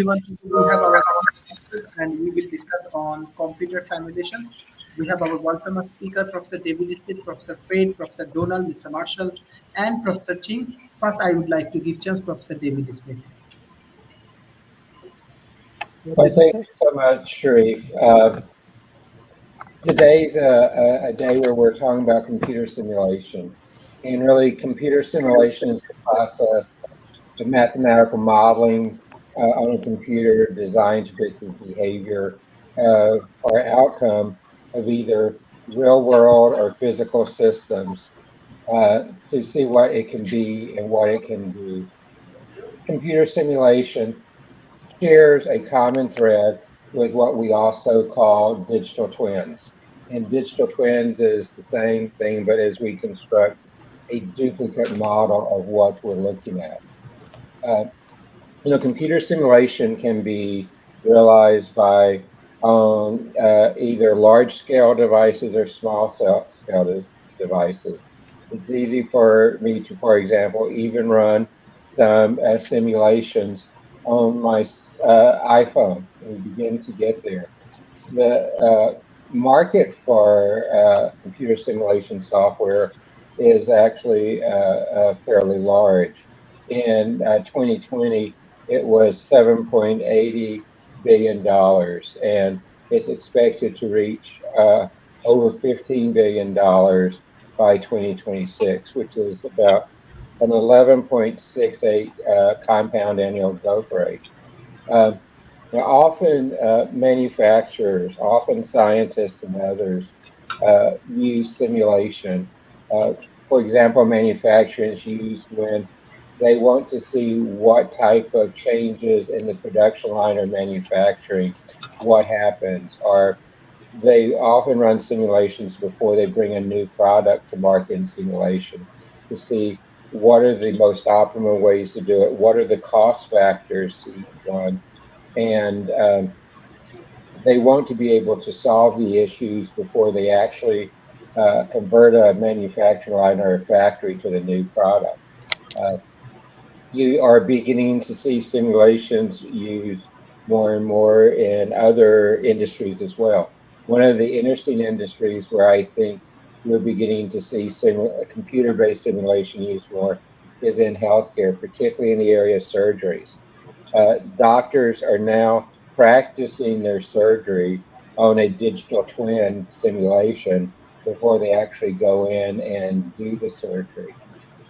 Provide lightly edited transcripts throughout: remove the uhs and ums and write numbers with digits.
everyone. We have our and we will discuss on computer simulations. We have our world famous speaker, Professor David Smith, Professor Fred, Professor Donald, Mr. Marshall, and Professor Ching. First, I would like to give chance Professor David Smith. Well, thank you so much, Sharif. Today's a day where we're talking about computer simulation. And really, computer simulation is the process of mathematical modeling on a computer designed to predict the behavior or outcome of either real world or physical systems to see what it can be and what it can do. Computer simulation shares a common thread with what we also call digital twins. And digital twins is the same thing, but as we construct a duplicate model of what we're looking at. Uh, Computer simulation can be realized by either large scale devices or small scale devices. It's easy for me to, for example, even run some simulations on my iPhone. We begin to get there. The market for computer simulation software is actually fairly large. In 2020, it was $7.80 billion, and it's expected to reach over $15 billion by 2026, which is about an 11.68 compound annual growth rate. Now, often manufacturers, often scientists and others use simulation. For example, manufacturers use when they want to see what type of changes in the production line or manufacturing, what happens, or they often run simulations before they bring a new product to market in simulation to see what are the most optimal ways to do it, what are the cost factors to each one, and they want to be able to solve the issues before they actually convert a manufacturing line or a factory to the new product. You are beginning to see simulations used more and more in other industries as well. One of the interesting industries where I think we're beginning to see computer-based simulation used more is in healthcare, particularly in the area of surgeries. Doctors are now practicing their surgery on a digital twin simulation before they actually go in and do the surgery.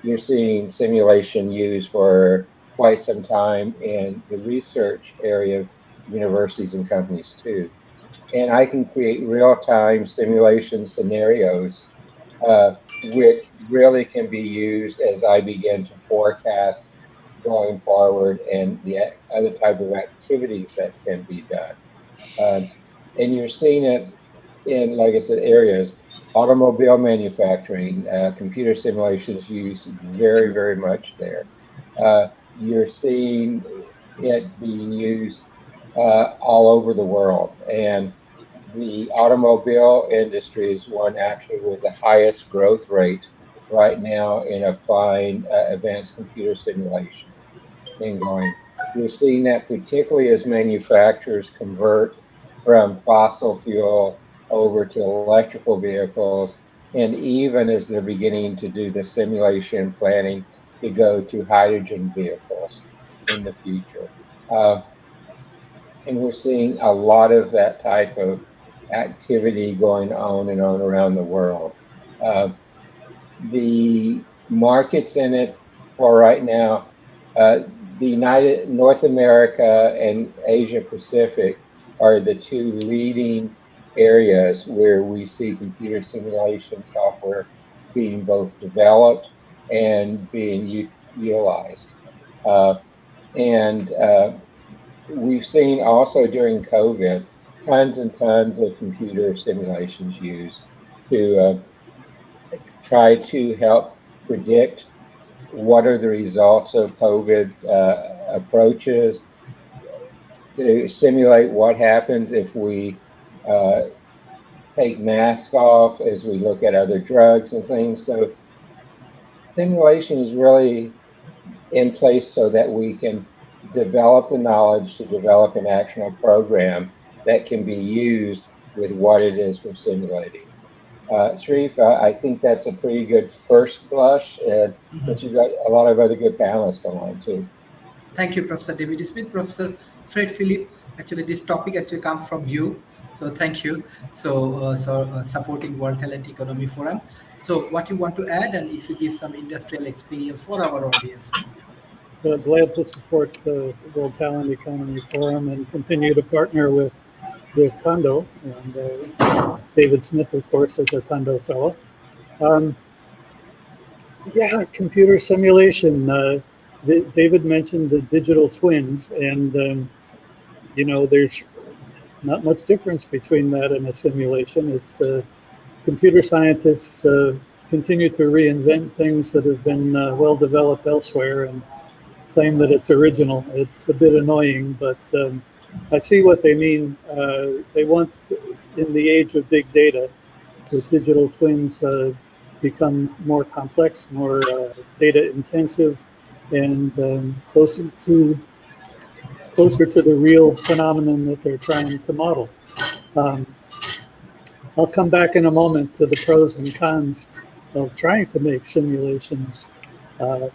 You're seeing simulation used for quite some time in the research area of universities and companies too. And I can create real-time simulation scenarios, which really can be used as I begin to forecast going forward and the other type of activities that can be done. And you're seeing it in, like I said, areas, automobile manufacturing, computer simulations used very, very much there. You're seeing it being used all over the world. And the automobile industry is one actually with the highest growth rate right now in applying advanced computer simulation and going. We're seeing that particularly as manufacturers convert from fossil fuel over to electrical vehicles, and even as they're beginning to do the simulation planning to go to hydrogen vehicles in the future. And we're seeing a lot of that type of activity going on and on around the world. The markets in it for right now, the North America and Asia Pacific are the two leading areas where we see computer simulation software being both developed and being utilized. And we've seen also during COVID tons and tons of computer simulations used to try to help predict what are the results of COVID approaches, to simulate what happens if we take masks off as we look at other drugs and things. So simulation is really in place so that we can develop the knowledge to develop an actionable program that can be used with what it is we're simulating. Sharif, I think that's a pretty good first blush, but you've got a lot of other good panelists online too. Thank you, Professor David Smith, Professor Fred Philip. Actually, this topic actually comes from you, so thank you. Supporting World Talent Economy Forum. So, what you want to add, and if you give some industrial experience for our audience. Glad to support the World Talent Economy Forum and continue to partner with Tondo, and David Smith, of course, is a Tondo fellow. Yeah, computer simulation. David mentioned the digital twins, and you know, there's not much difference between that and a simulation. It's computer scientists continue to reinvent things that have been well developed elsewhere and claim that it's original. It's a bit annoying, but I see what they mean. They want, in the age of big data, the digital twins become more complex, more data intensive, and closer to the real phenomenon that they're trying to model. I'll come back in a moment to the pros and cons of trying to make simulations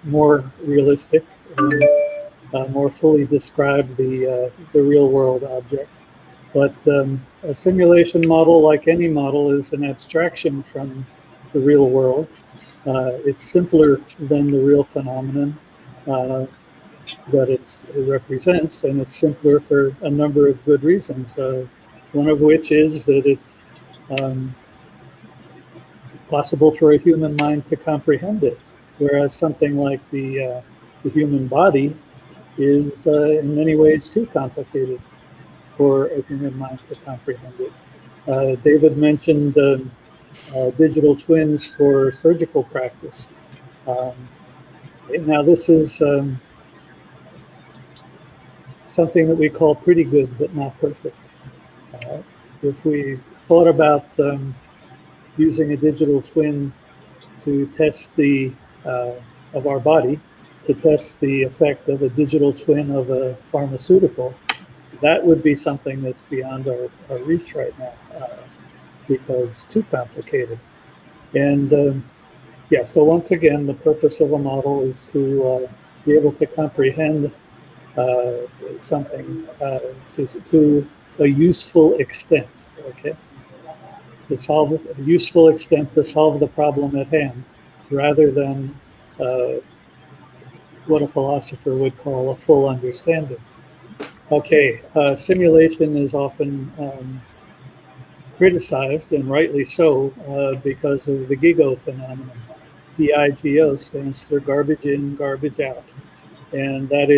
more realistic and more fully describe the real world object. But a simulation model, like any model, is an abstraction from the real world. It's simpler than the real phenomenon that it represents, and it's simpler for a number of good reasons. One of which is that it's possible for a human mind to comprehend it, whereas something like the human body is in many ways too complicated for a human mind to comprehend it. David mentioned digital twins for surgical practice. Now this is something that we call pretty good but not perfect. If we thought about using a digital twin to test of our body, to test the effect of a digital twin of a pharmaceutical, that would be something that's beyond our reach right now because it's too complicated. And yeah, so once again, the purpose of a model is to be able to comprehend something to a useful extent, okay? To solve a useful extent to solve the problem at hand, rather than what a philosopher would call a full understanding. Okay, simulation is often criticized, and rightly so, because of the GIGO phenomenon. GIGO stands for garbage in, garbage out. And that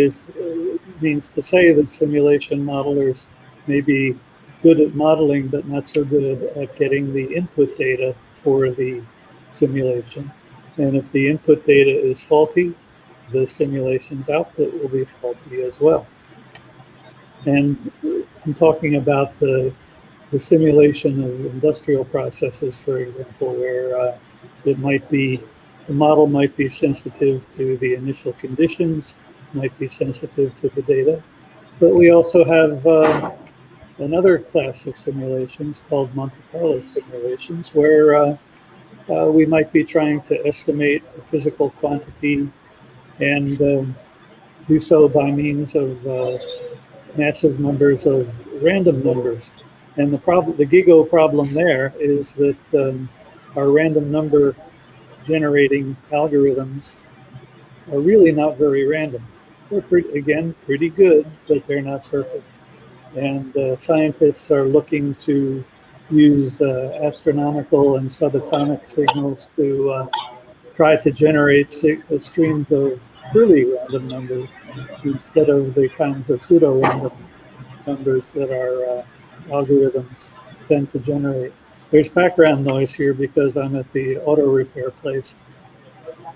means to say that simulation modelers may be good at modeling, but not so good at getting the input data for the simulation. And if the input data is faulty, the simulation's output will be faulty as well. And I'm talking about the simulation of industrial processes, for example, where the model might be sensitive to the initial conditions, might be sensitive to the data. But we also have another class of simulations called Monte Carlo simulations, where we might be trying to estimate a physical quantity and do so by means of massive numbers of random numbers. And the GIGO problem there is that our random number generating algorithms are really not very random. They're pretty good, but they're not perfect. And scientists are looking to use astronomical and subatomic signals to try to generate streams of truly random numbers instead of the kinds of pseudo-random numbers that our algorithms tend to generate. There's background noise here because I'm at the auto repair place.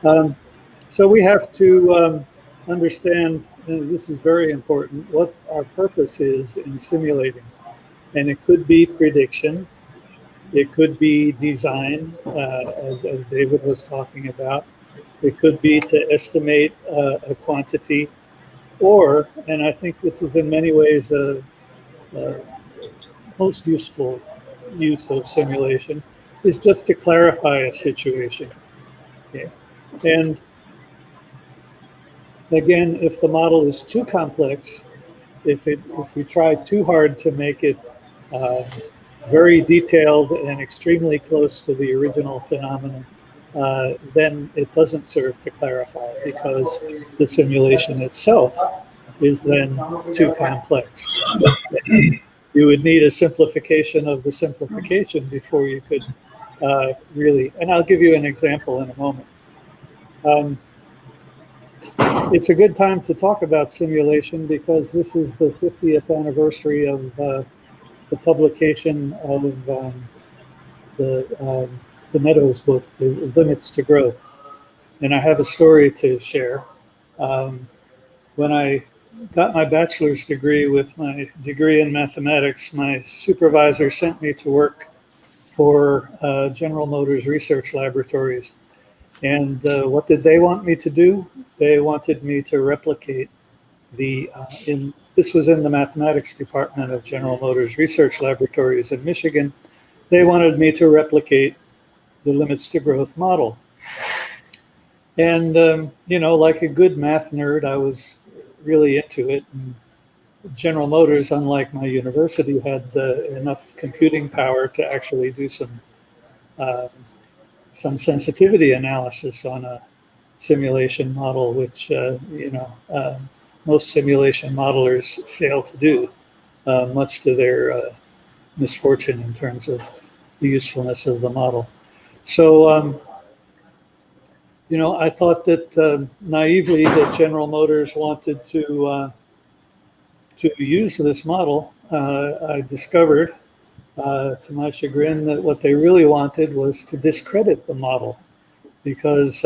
So we have to understand, and this is very important, what our purpose is in simulating. And it could be prediction, it could be design, as David was talking about. It could be to estimate a quantity. Or, and I think this is in many ways a most useful use of simulation, is just to clarify a situation. Okay. And again, if the model is too complex, if we try too hard to make it uh, very detailed and extremely close to the original phenomenon, then it doesn't serve to clarify, because the simulation itself is then too complex. You would need a simplification of the simplification before you could really, and I'll give you an example in a moment. It's a good time to talk about simulation because this is the 50th anniversary of the publication of the Meadows book, The Limits to Growth. And I have a story to share. When I got my bachelor's degree with my degree in mathematics, my supervisor sent me to work for General Motors Research Laboratories. And what did they want me to do? They wanted me to replicate this was in the mathematics department of General Motors Research Laboratories in Michigan. They wanted me to replicate the limits to growth model. And, like a good math nerd, I was really into it. And General Motors, unlike my university, had enough computing power to actually do some sensitivity analysis on a simulation model, which, most simulation modelers fail to do, much to their misfortune in terms of the usefulness of the model. So, I thought that naively that General Motors wanted to use this model. I discovered, to my chagrin, that what they really wanted was to discredit the model, because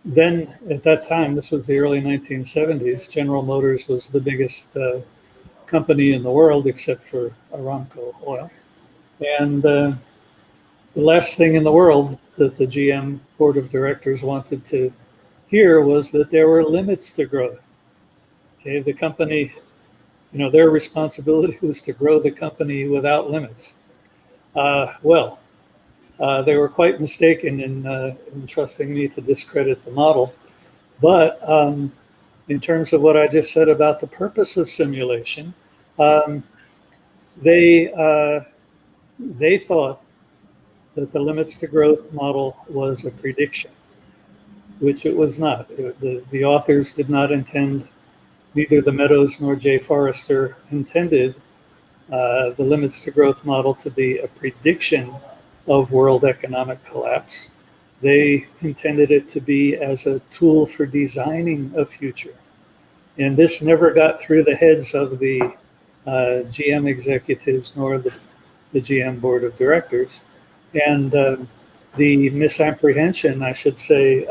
then at that time, this was the early 1970s, General Motors was the biggest company in the world except for Aramco oil. And the last thing in the world that the GM board of directors wanted to hear was that there were limits to growth. Okay, the company, their responsibility was to grow the company without limits. They were quite mistaken in trusting me to discredit the model. But in terms of what I just said about the purpose of simulation, they thought that the limits to growth model was a prediction, which it was not. The authors did not intend, neither the Meadows nor Jay Forrester intended the limits to growth model to be a prediction of world economic collapse. They intended it to be as a tool for designing a future. And this never got through the heads of the GM executives nor the GM board of directors. And the misapprehension, I should say,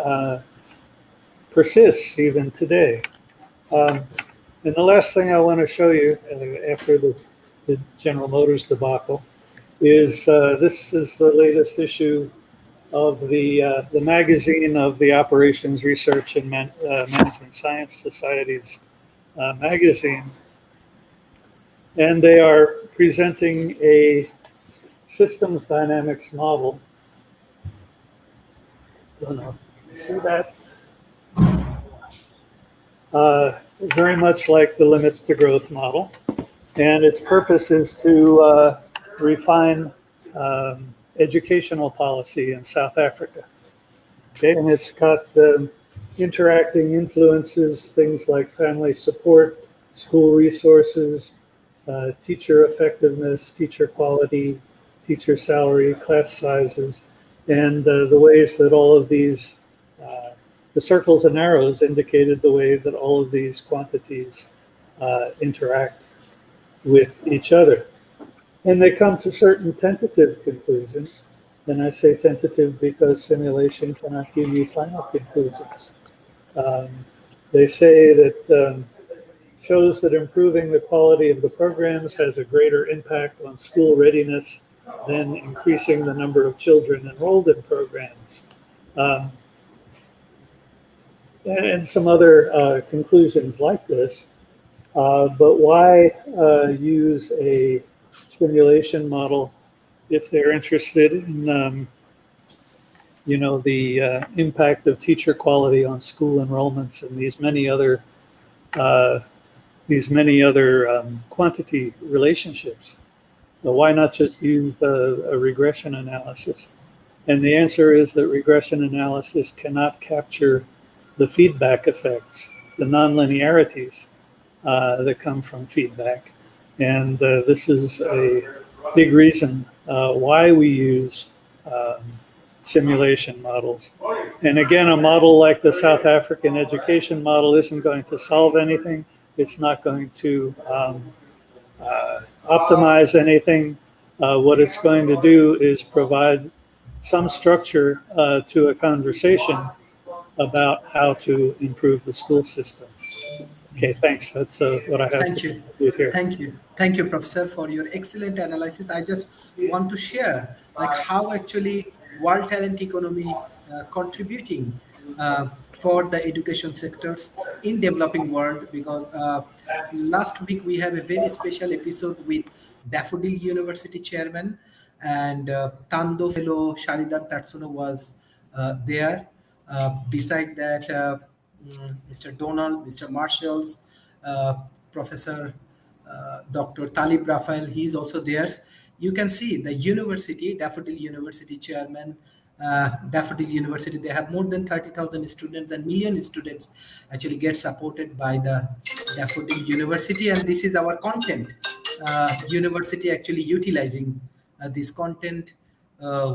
persists even today. And the last thing I want to show you after the General Motors debacle is this is the latest issue of the magazine of the Operations Research and Management Science Society's magazine. And they are presenting a systems dynamics model. Don't know, see that? Very much like the limits to growth model. And its purpose is to refine educational policy in South Africa. Okay, and it's got interacting influences, things like family support, school resources, teacher effectiveness, teacher quality, teacher salary, class sizes, and the ways that all of these, the circles and arrows indicated the way that all of these quantities interact with each other. And they come to certain tentative conclusions. And I say tentative because simulation cannot give you final conclusions. They say that shows that improving the quality of the programs has a greater impact on school readiness than increasing the number of children enrolled in programs. and some other conclusions like this. But why use a simulation model if they're interested in, the impact of teacher quality on school enrollments and uh, these many other quantity relationships? So why not just use a regression analysis? And the answer is that regression analysis cannot capture the feedback effects, the nonlinearities that come from feedback. And this is a big reason why we use um, simulation models. And again, a model like the South African education model isn't going to solve anything. It's not going to optimize anything. What it's going to do is provide some structure to a conversation about how to improve the school system. Okay, thanks. That's what I have to Thank you. do here. Thank you. Thank you, Professor, for your excellent analysis. I just want to share like how actually world talent economy contributing for the education sectors in developing world because last week we have a very special episode with Daffodil University chairman and Tando fellow Sharidan Tatsuno was there. Beside that, Mr. Donald, Mr. Marshalls, uh, Professor Dr. Talib Rafael, he's also there. You can see the university, Daffodil University chairman, Daffodil University, they have more than 30,000 students and million students actually get supported by the Daffodil University. And this is our content. University actually utilizing this content.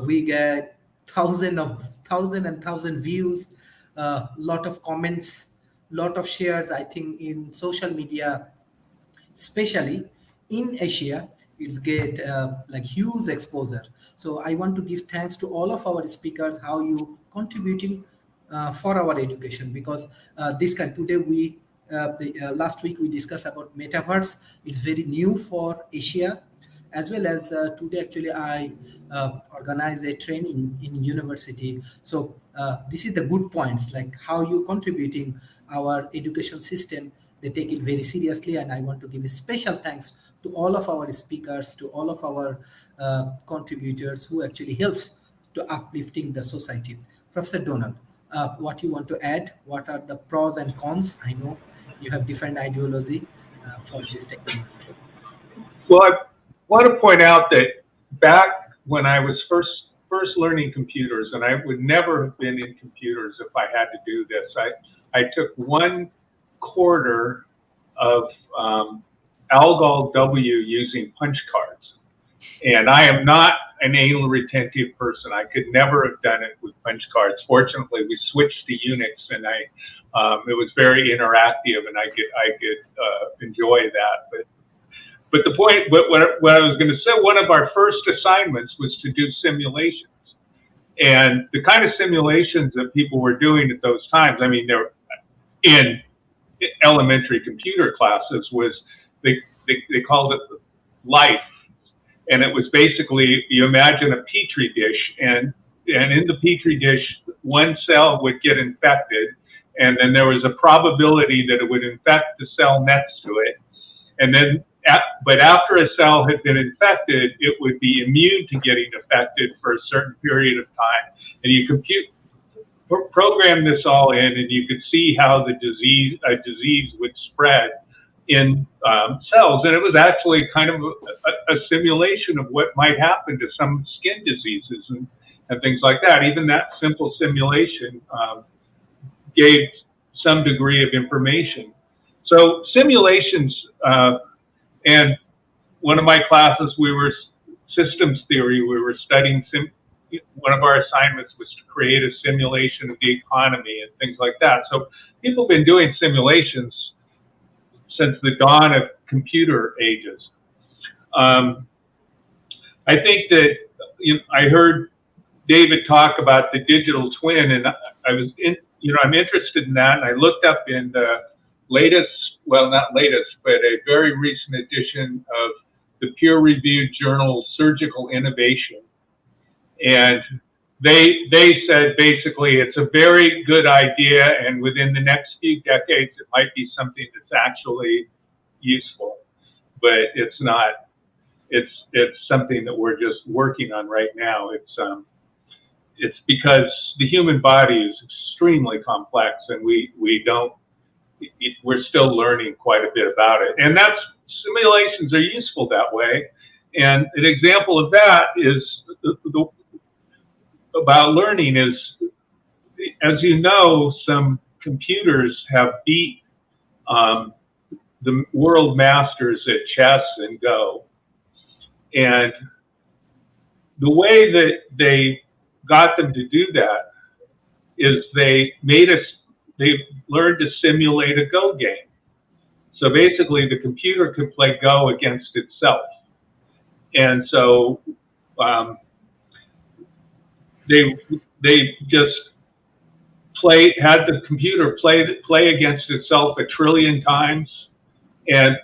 We get thousand views, lot of comments, lot of shares. I think in social media, especially in Asia, it's get like huge exposure. So I want to give thanks to all of our speakers, how you contributing for our education because this kind today last week we discussed about metaverse. It's very new for Asia as well as today actually I organize a training in university. So this is the good points like how you contributing our education system. They take it very seriously and I want to give a special thanks to all of our speakers, to all of our contributors who actually helps to uplifting the society. Professor Donald, what you want to add? What are the pros and cons? I know you have different ideology for this technology. Well, I want to point out that back when I was first learning computers, and I would never have been in computers if I had to do this. I took 1/4 of Algol W using punch cards, and I am not an anal retentive person. I could never have done it with punch cards. Fortunately, we switched to Unix, and it was very interactive, and I could enjoy that. But the point, what I was going to say, one of our first assignments was to do simulations. And the kind of simulations that people were doing at those times, I mean, they're in elementary computer classes, was they called it life. And it was basically, you imagine a petri dish, and in the petri dish, one cell would get infected, and then there was a probability that it would infect the cell next to it. And then, but after a cell had been infected, it would be immune to getting affected for a certain period of time. And you program this all in, and you could see how a disease would spread in cells. And it was actually kind of a simulation of what might happen to some skin diseases and things like that. Even that simple simulation gave some degree of information. So simulations, and one of my classes, we were systems theory. We were studying, one of our assignments was to create a simulation of the economy and things like that. So people have been doing simulations since the dawn of computer ages. I think that I heard David talk about the digital twin, and I'm interested in that. And I looked up in the latest, well, not latest, but a very recent edition of the peer-reviewed journal Surgical Innovation. And they said basically it's a very good idea, and within the next few decades, it might be something that's actually useful, but it's not. It's something that we're just working on right now. It's because the human body is extremely complex, and we're still learning quite a bit about it. And that's simulations are useful that way. And an example of that is about learning is, as you know, some computers have beat the world masters at chess and Go. And the way that they got them to do that is they learned to simulate a Go game. So basically the computer could play Go against itself. And so they just had the computer play against itself 1 trillion times and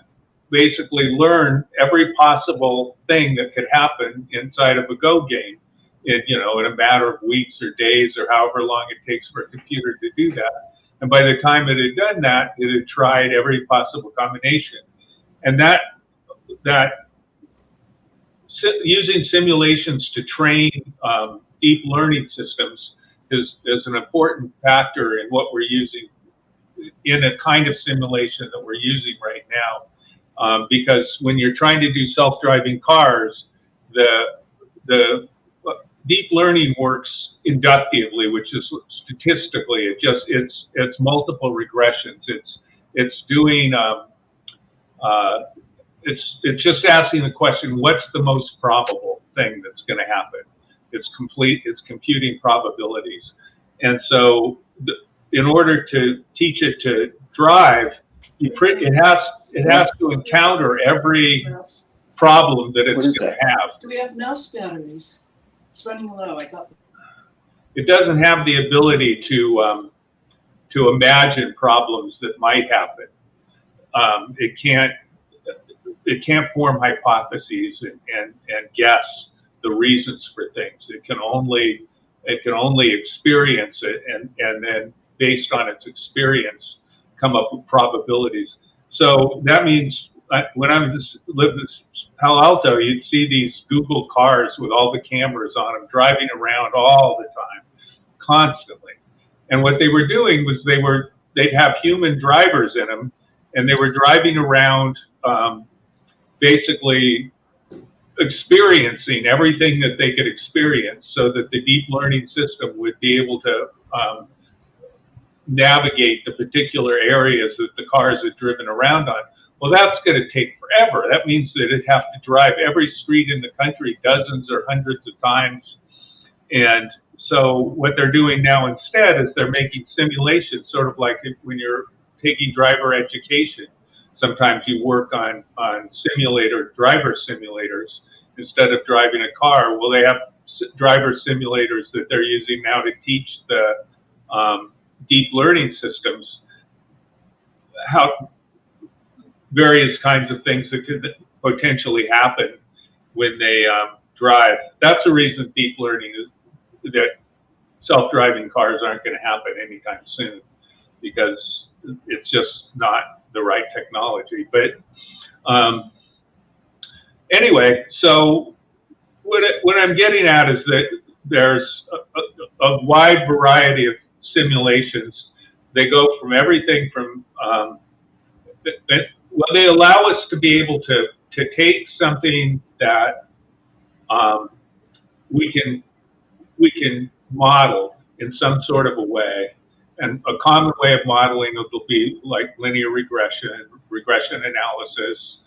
basically learn every possible thing that could happen inside of a Go game in a matter of weeks or days or however long it takes for a computer to do that. And by the time it had done that, it had tried every possible combination. And that using simulations to train deep learning systems is an important factor in what we're using in a kind of simulation that we're using right now. Because when you're trying to do self-driving cars, the deep learning works inductively, which is statistically, it's multiple regressions. It's doing it's just asking the question, what's the most probable thing that's going to happen? It's computing probabilities. And so in order to teach it to drive, it has to encounter every problem that it's going to have. Do we have mouse batteries? It's running low. It doesn't have the ability to imagine problems that might happen. It can't form hypotheses and guess the reasons for things. It can only experience it and then based on its experience come up with probabilities. So that means when I lived in Palo Alto, you'd see these Google cars with all the cameras on them driving around all the time, constantly. And what they were doing was they'd have human drivers in them, and they were driving around basically experiencing everything that they could experience so that the deep learning system would be able to navigate the particular areas that the cars had driven around on. Well, that's going to take forever. That means that it'd have to drive every street in the country dozens or hundreds of times. And so what they're doing now instead is they're making simulations, sort of like when you're taking driver education. Sometimes you work on driver simulators instead of driving a car. Well, they have driver simulators that they're using now to teach the deep learning systems how various kinds of things that could potentially happen when they drive. That's the reason deep learning is that self-driving cars aren't going to happen anytime soon, because it's just not the right technology. But anyway, so what I'm getting at is that there's a wide variety of simulations. They go from everything from they allow us to be able to take something that we can model in some sort of a way. And a common way of modeling it will be like linear regression, regression analysis,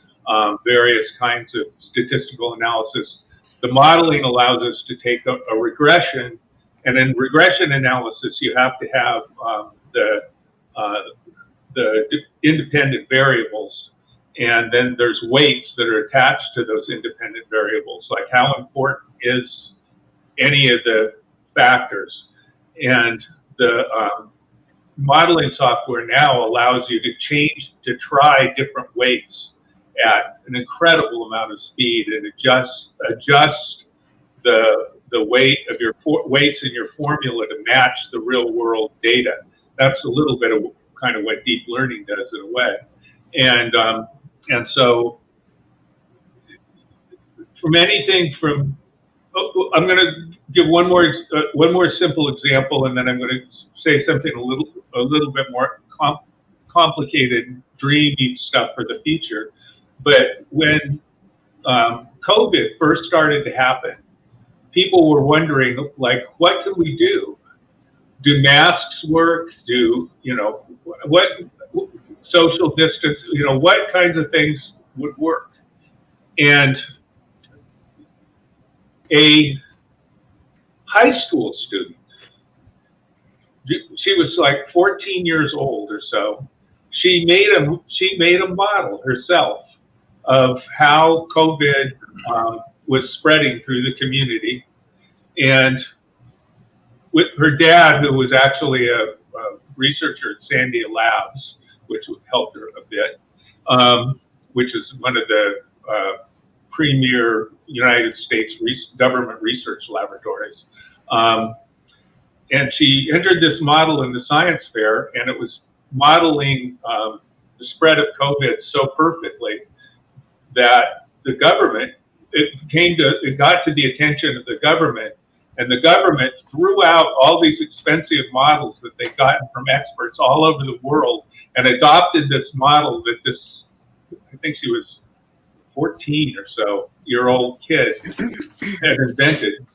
various kinds of statistical analysis. The modeling allows us to take a regression, and in regression analysis, you have to have the independent variables, and then there's weights that are attached to those independent variables, like how important is any of the factors. And the modeling software now allows you to try different weights at an incredible amount of speed and adjust the the weight of your weights in your formula to match the real world data. That's a little bit of kind of what deep learning does in a way. And so from anything from, I'm going to give one more simple example, and then I'm going to say something a little bit more complicated, dreamy stuff for the future. But when COVID first started to happen, people were wondering, like, what can we do? Do masks work? Do, what social distance, what kinds of things would work? And a high school student, she was like 14 years old or so, she made a model herself of how COVID was spreading through the community. And with her dad, who was actually a researcher at Sandia Labs, which helped her a bit, which is one of the premier United States government research laboratories. And she entered this model in the science fair, and it was modeling the spread of COVID so perfectly that the government, it got to the attention of the government, and the government threw out all these expensive models that they'd gotten from experts all over the world and adopted this model that this, I think she was 14 or so year old kid had invented.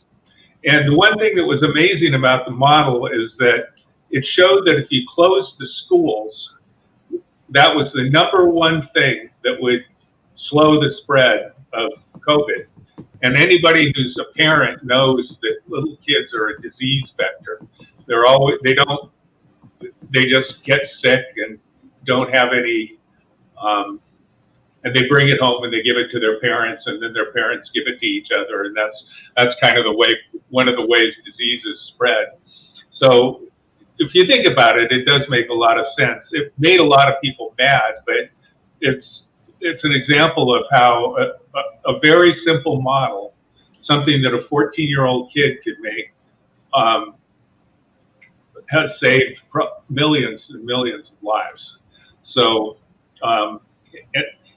And the one thing that was amazing about the model is that it showed that if you closed the schools, that was the number one thing that would slow the spread of COVID. And anybody who's a parent knows that little kids are a disease vector. They just get sick and don't have any, and they bring it home and they give it to their parents, and then their parents give it to each other. And that's kind of one of the ways diseases spread. So if you think about it, it does make a lot of sense. It made a lot of people mad, but it's an example of how a very simple model, something that a 14-year-old kid could make, has saved millions and millions of lives. So,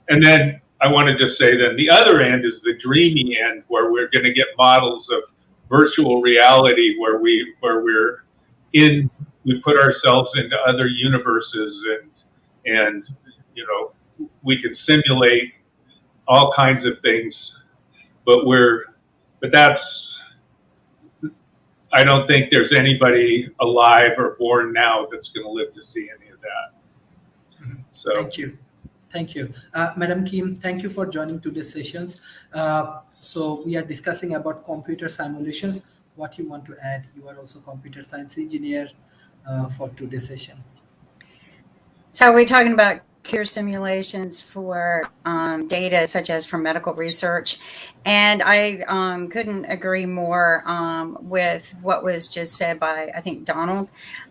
and then I want to just say that the other end is the dreamy end, where we're going to get models of virtual reality, where we put ourselves into other universes, and we can simulate all kinds of things, but I don't think there's anybody alive or born now that's going to live to see any of that. So Thank you. Madam Kim, thank you for joining today's sessions. So we are discussing about computer simulations. What you want to add? You are also computer science engineer for today's session. So we're talking about computer simulations for data such as for medical research. And I couldn't agree more with what was just said by, I think, Donald.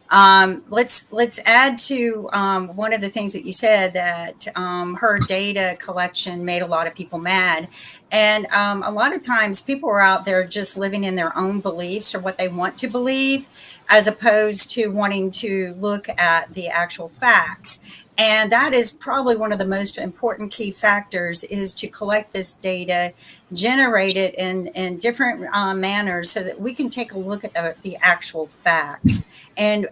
Let's add to one of the things that you said, that her data collection made a lot of people mad. And a lot of times people are out there just living in their own beliefs or what they want to believe, as opposed to wanting to look at the actual facts. And that is probably one of the most important key factors, is to collect this data, generate it in different manners, so that we can take a look at the actual facts and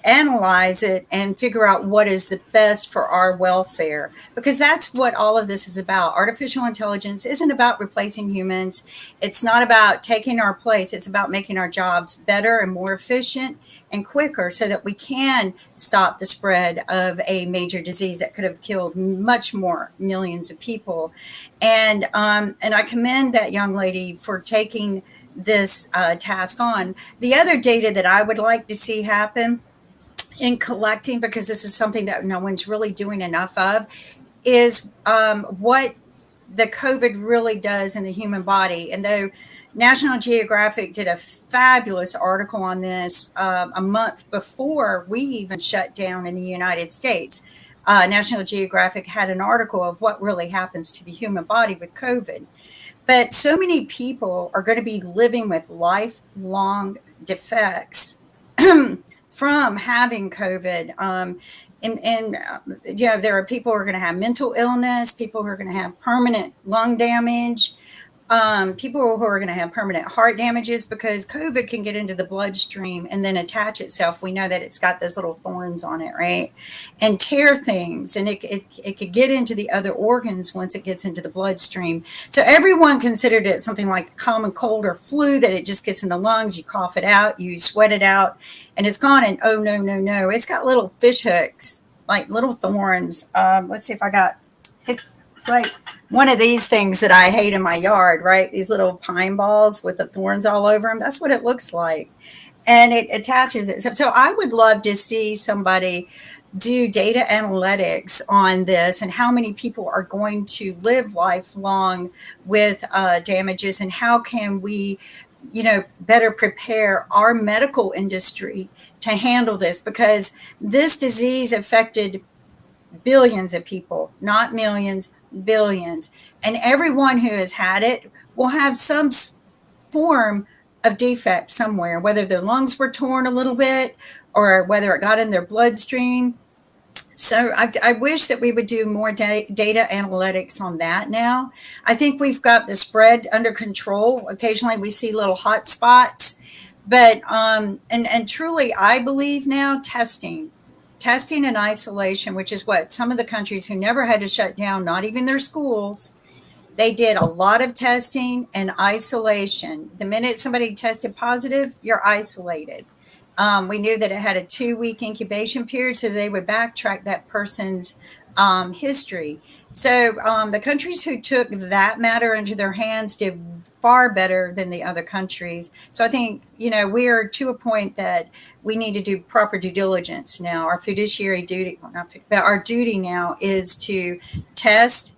analyze it and figure out what is the best for our welfare, because that's what all of this is about. Artificial intelligence isn't about replacing humans. It's not about taking our place. It's about making our jobs better and more efficient and quicker, so that we can stop the spread of a major disease that could have killed much more millions of people. And I commend that young lady for taking this task on. The other data that I would like to see happen in collecting, because this is something that no one's really doing enough of, is what the COVID really does in the human body. And though National Geographic did a fabulous article on this a month before we even shut down in the United States, National Geographic had an article of what really happens to the human body with COVID. But so many people are going to be living with lifelong defects from having COVID. There are people who are going to have mental illness, people who are going to have permanent lung damage, people who are going to have permanent heart damages because COVID can get into the bloodstream and then attach itself. We know that it's got those little thorns on it, right? And tear things. And it could get into the other organs once it gets into the bloodstream. So everyone considered it something like common cold or flu, that it just gets in the lungs, you cough it out, you sweat it out, and it's gone. And oh, no, no, no. It's got little fish hooks, like little thorns. Let's see if I got it. It's like one of these things that I hate in my yard, right? These little pine balls with the thorns all over them. That's what it looks like. And it attaches it. So I would love to see somebody do data analytics on this and how many people are going to live lifelong with damages, and how can we, better prepare our medical industry to handle this, because this disease affected billions of people, not millions, billions. And everyone who has had it will have some form of defect somewhere, whether their lungs were torn a little bit or whether it got in their bloodstream. So I wish that we would do more data analytics on that now. I think we've got the spread under control. Occasionally we see little hot spots, but and truly I believe now testing and isolation, which is what some of the countries who never had to shut down, not even their schools, they did a lot of testing and isolation. The minute somebody tested positive, you're isolated. We knew that it had a 2-week incubation period, so they would backtrack that person's history. So the countries who took that matter into their hands did far better than the other countries. So I think, we are to a point that we need to do proper due diligence now. Our fiduciary duty, but our duty now is to test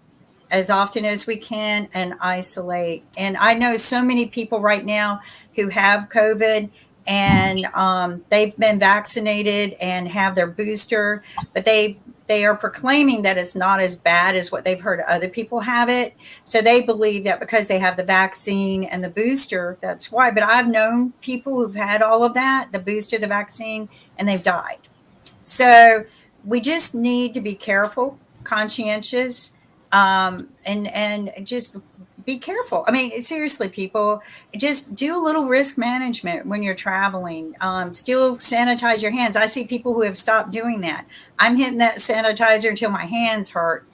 as often as we can and isolate. And I know so many people right now who have COVID and they've been vaccinated and have their booster, but they are proclaiming that it's not as bad as what they've heard other people have it. So they believe that because they have the vaccine and the booster, that's why. But I've known people who've had all of that, the booster, the vaccine, and they've died. So we just need to be careful, conscientious, and just be careful. I mean, seriously, people, just do a little risk management when you're traveling. Still sanitize your hands. I see people who have stopped doing that. I'm hitting that sanitizer until my hands hurt.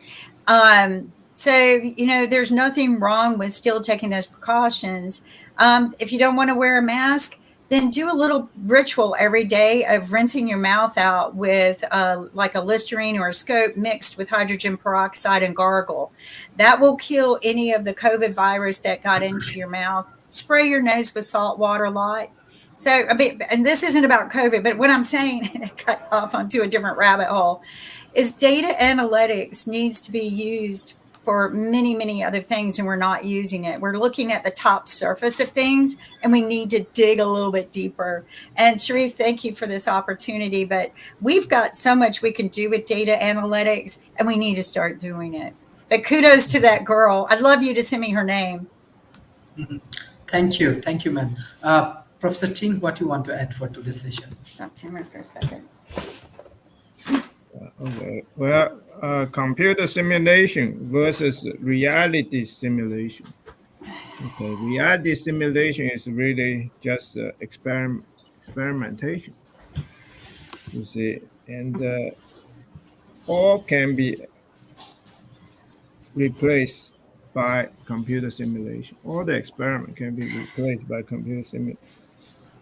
So, there's nothing wrong with still taking those precautions. If you don't want to wear a mask, then do a little ritual every day of rinsing your mouth out with like a Listerine or a Scope mixed with hydrogen peroxide and gargle. That will kill any of the COVID virus that got into your mouth. Spray your nose with salt water a lot. So, and this isn't about COVID, but what I'm saying, and it got off onto a different rabbit hole, is data analytics needs to be used for many, many other things, and we're not using it. We're looking at the top surface of things, and we need to dig a little bit deeper. And Sharif, thank you for this opportunity, but we've got so much we can do with data analytics, and we need to start doing it. But kudos to that girl. I'd love you to send me her name. Thank you, ma'am. Professor Ting, what do you want to add for today's session? Stop camera for a second. Okay. Well, computer simulation versus reality simulation. Okay, reality simulation is really just experimentation. You see, and all can be replaced by computer simulation. All the experiment can be replaced by computer simulation.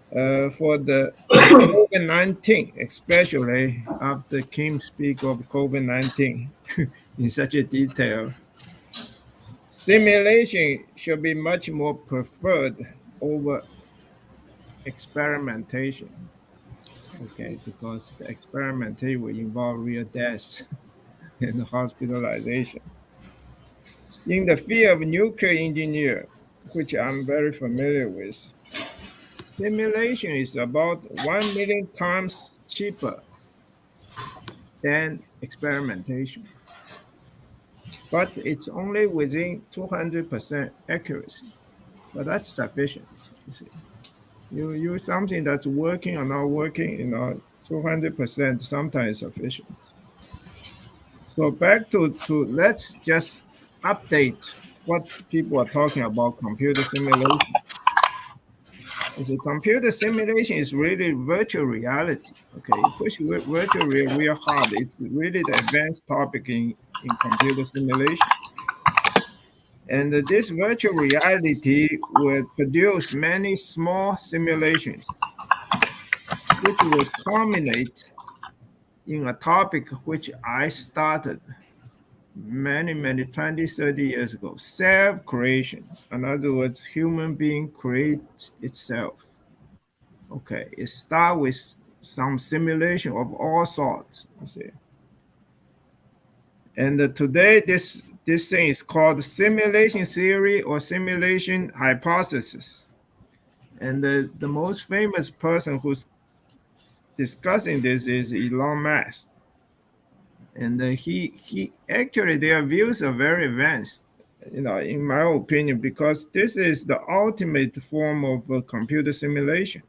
For the COVID-19, especially after Kim speak of COVID-19 in such a detail, simulation should be much more preferred over experimentation. Okay, because the experimentation will involve real deaths and hospitalization. In the field of nuclear engineering, which I'm very familiar with, simulation is about 1 million times cheaper than experimentation. but it's only within 200% accuracy. But that's sufficient. You see, you use something that's working or not working, 200% sometimes sufficient. So back to let's just update what people are talking about computer simulation. The computer simulation is really virtual reality. Okay, you push virtual real hard. It's really the advanced topic in computer simulation. And this virtual reality will produce many small simulations, which will culminate in a topic which I started many 20, 30 years ago: self-creation. In other words, human being creates itself. Okay, it starts with some simulation of all sorts, you see. And today, this thing is called simulation theory or simulation hypothesis. And the most famous person who's discussing this is Elon Musk. And he actually, their views are very advanced, in my opinion, because this is the ultimate form of computer simulation.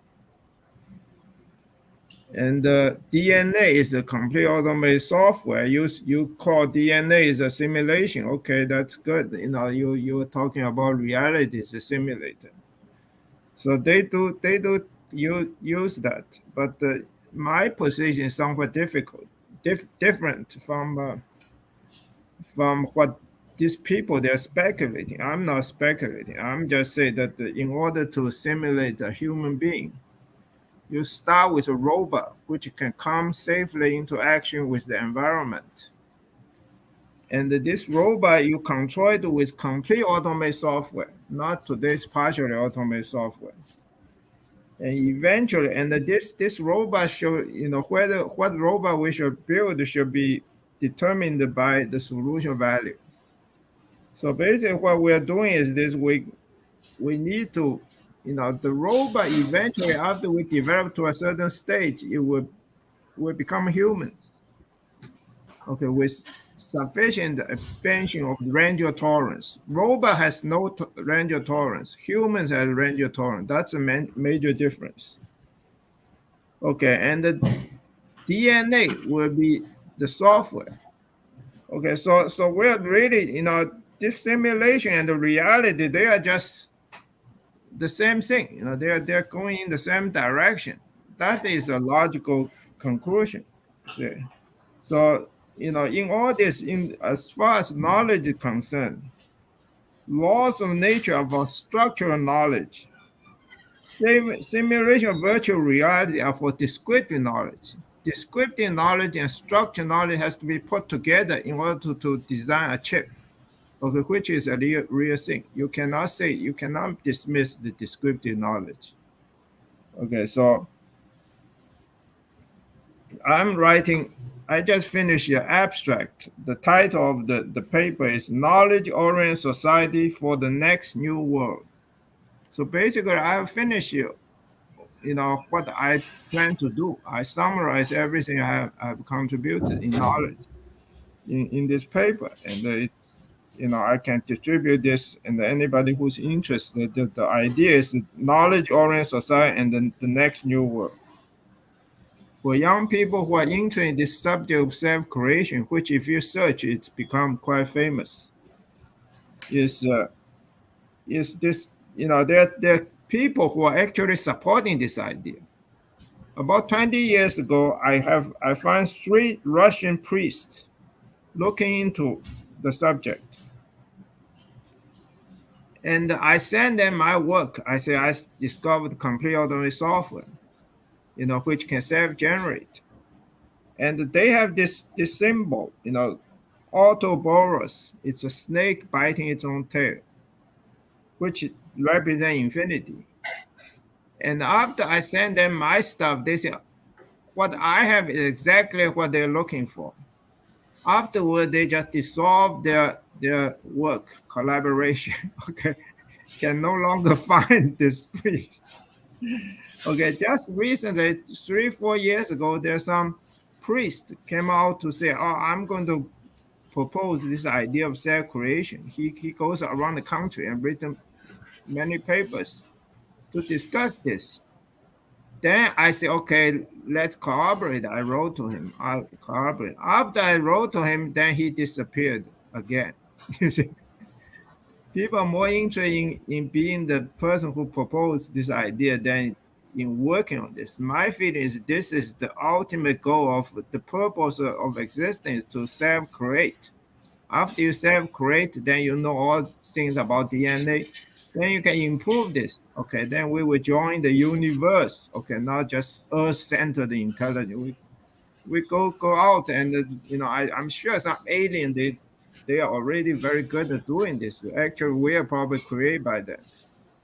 And DNA is a complete automated software. You call DNA is a simulation. Okay, that's good. You're talking about reality is a simulator. So they do use that, but my position is somewhat different from what these people they're speculating. I'm not speculating. I'm just saying that in order to simulate a human being, you start with a robot which can come safely into action with the environment. And this robot, you control it with complete automated software, not today's partially automated software. And eventually, and this robot should, whether what robot we should build should be determined by the solution value. So basically, what we are doing is this: we need to, the robot eventually, after we develop to a certain stage, it will become human. Okay, with sufficient expansion of range of tolerance. Robot has no range of tolerance. Humans have range of tolerance. That's a major difference. Okay, and the DNA will be the software. Okay, so we're really, this simulation and the reality, they are just the same thing. They're going in the same direction. That is a logical conclusion. See? So, in all this, as far as knowledge is concerned, laws of nature of our structural knowledge, simulation of virtual reality are for descriptive knowledge. Descriptive knowledge and structural knowledge has to be put together in order to design a chip, okay, which is a real thing. You cannot dismiss the descriptive knowledge. Okay, so I just finished the abstract. The title of the paper is Knowledge-Oriented Society for the Next New World. So basically, I have finished, what I plan to do. I summarize everything I have contributed in knowledge in this paper. And, I can distribute this, and anybody who's interested, the idea is knowledge-oriented society and the next new world. For young people who are interested in this subject of self-creation, which if you search, it's become quite famous, is this, there are people who are actually supporting this idea. About 20 years ago, I found 3 Russian priests looking into the subject. And I sent them my work. I say I discovered complete automated software, which can self-generate. And they have this symbol, Autoboros. It's a snake biting its own tail, which represents infinity. And after I send them my stuff, they say, what I have is exactly what they're looking for. Afterward, they just dissolve their work, collaboration, okay? Can no longer find this priest. Okay, just recently, 3-4 years ago, there's some priest came out to say, I'm going to proposed this idea of self-creation. He goes around the country and written many papers to discuss this. Then I said, okay, let's collaborate. I wrote to him. I collaborate. After I wrote to him, then he disappeared again. You see, people are more interested in being the person who proposed this idea than in working on this. My feeling is this is the ultimate goal of the purpose of existence, to self-create. After you self-create, then you know all things about DNA. Then you can improve this. Okay, then we will join the universe. Okay, not just Earth-centered intelligence. We go out and I'm sure some alien they are already very good at doing this. Actually, we are probably created by them.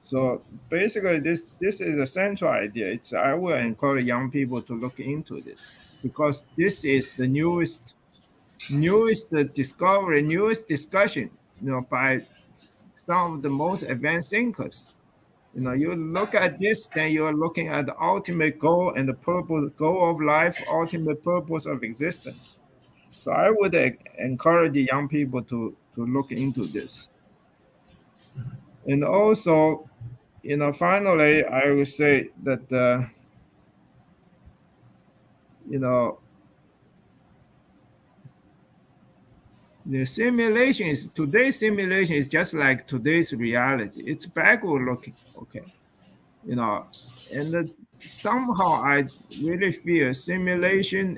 So basically, this is a central idea. I will encourage young people to look into this, because this is the newest discovery, newest discussion, by some of the most advanced thinkers. You look at this, then you're looking at the ultimate goal and the purpose, goal of life, ultimate purpose of existence. So I would encourage the young people to look into this. And also, finally, I would say that, today's simulation is just like today's reality. It's backward looking, okay? And somehow I really feel simulation